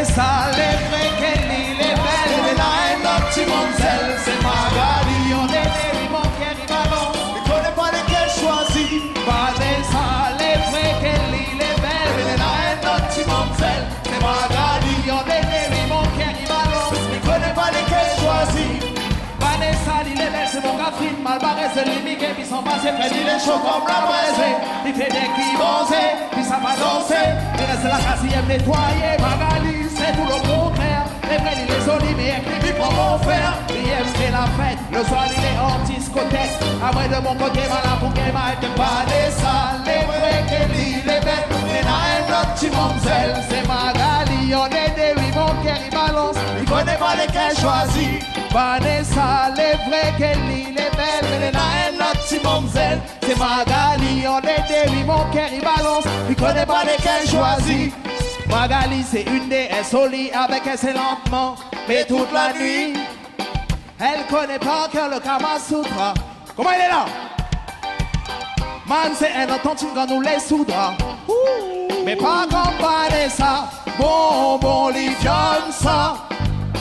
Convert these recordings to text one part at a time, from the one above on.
Vanessa, les vrais Kelly, les belles, les nains, notre petite Monzel, c'est Magali. On est des mon cœur, il balance. Je connais pas lesquels choisir. Vanessa, les vrais Kelly, les belles, les nains, notre petite Monzel, c'est Magali. On est des mon cœur, il balance. Je connais pas lesquels choisir. Vanessa, il est belle, c'est mon Catherine, mal barré, c'est lui, Mickey, puis son passé, Fred, il est chaud comme la braise. Il fait des cris bronzés, puis ça va danser. Il reste la quatrième nettoyée, Magali, c'est tout le contraire. Les vrais, il est joli, mais écrit, pour mon frère. Il aime, c'est la fête, le soir, il est en discothèque. Après, de mon côté, malin pour qu'il m'aille de Vanessa, les vrais, Kelly, les belles, les nains, notre petit Monzel, c'est Magali. On est des oui, mon cœur, il balance. Je connais pas lesquels choisir. Vanessa, les vrais Kelly, les belles, mais les nains, notre petit Monzel, c'est Magali. On est des oui, mon cœur, il balance. Il connaît pas lesquels choisir. Magali, c'est une déesse au lit, avec elle c'est lentement, mais toute la nuit. Elle connaît pas que le Kama Sutra. Comment il est là? Man, c'est un authentique quand nous les soudra. Mais pas comme Vanessa, bon, Liviane, ça.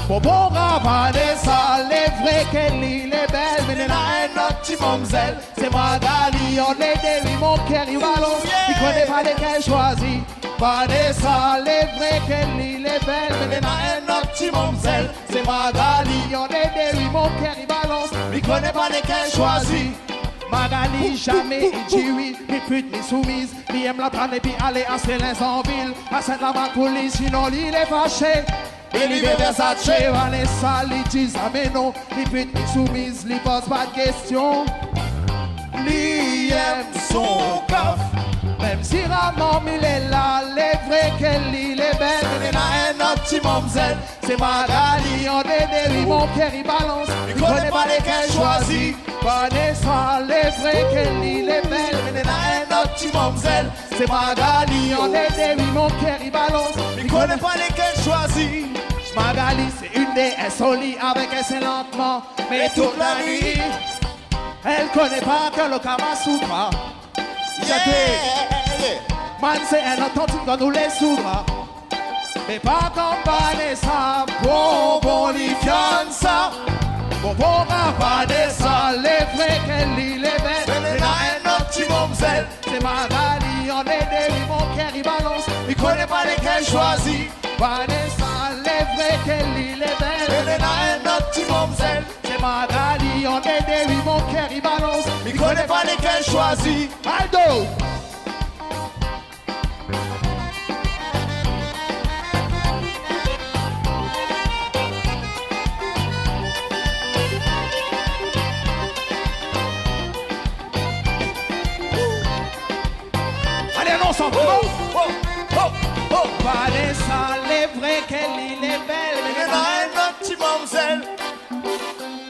Bon, Vanessa, les vrais Kelly, les belles, mais les nains, notre petit Monzel, c'est Magali. On est des oui, mon cœur, il balance. Il connaît pas lesquels choisir. Vanessa, les vrais Kelly, les belles, mais les nains, notre petit Monzel, c'est Magali. On est des oui, mon cœur, il balance. Il connaît pas lesquels choisir. Magali, jamais il dit oui, il pute, il soumise. Il aime la prendre et puis aller à Célins en ville. À Sainte-la-Marcouli, sinon il est fâché. Il y va Versace, Vanessa, il dit ça mais non. Il pute, il soumise, il pose pas de questions. Il aime son coffre. Même si Ramon il est là, les vrais Kelly, les belles, les nains, notre petit Monzel, c'est Magali. On est des oui, mon cœur il balance. Il connaît pas lesquels choisir. Vanessa, les vrais Kelly, les belles, les nains, notre petit Monzel, c'est Magali. On est des oui, mon cœur il balance. Je connais pas lesquels choisir. Magali, c'est une déesse au lit, avec elle c'est lentement, mais toute la nuit. Elle connaît pas que le Kama Sutra. Man, c'est un authentique quand nous les soudra. Mais pas comme Vanessa, bon, Liviane, ça. Bon, Vanessa, les vrais Kelly, les belles, les nains, notre petit Monzel, c'est Magali. On est des oui, mon cœur, il balance. Je connais pas lesquels choisir. Vanessa, les vrais Kelly, les belles, les nains, notre petit Monzel, c'est Magali. On est des oui, mon cœur, il balance. Je connais pas lesquels choisir. Aldo! Allez, allons ensemble! Vanessa, les vrais Kelly, les belles, Les nains, notre petit Monzel.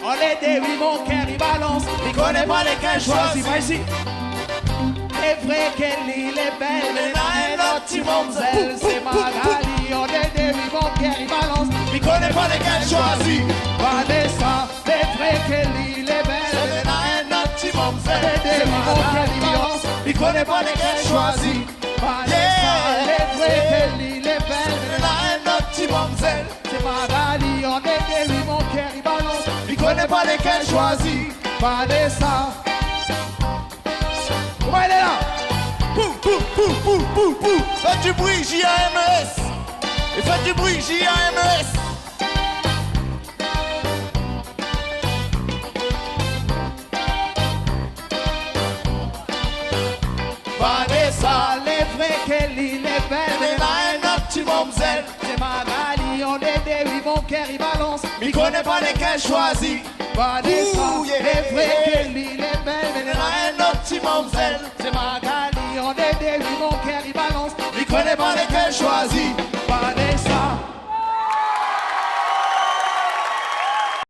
on est des oui, mon cœur, il balance. Il connaît pas lesquels choisir. Va ici. Les vrais Kelly, les belles, les nains, notre petit Monzel, c'est Magali. On est des oui, mon cœur, il balance. Je connais pas lesquels choisir. Vanessa, les vrais Kelly, les belles, Les nains, notre petit Monzel. c'est mon cœur, il balance. Je connais pas lesquels choisir. Vanessa, les vrais Kelly, les Les belles, nains, notre petit Monzel. c'est Magali. On est des oui, mon cœur, il balance. Je connais pas lesquels choisir. Vanessa. Comment elle est là? Pou. Faites du bruit, JAMES. Et faites du bruit, JAMES. Vanessa, les vrais Kelly, les Les belles, nains, notre petit Monzel. c'est Magali. On est des oui, mon cœur, il balance. Je connais pas lesquels choisir. Vanessa, Ouh, yeah. les vrais Kelly, les belles, Les nains, notre petit Monzel. c'est Magali. On est des oui, mon cœur, il balance. Je connais pas lesquels choisir.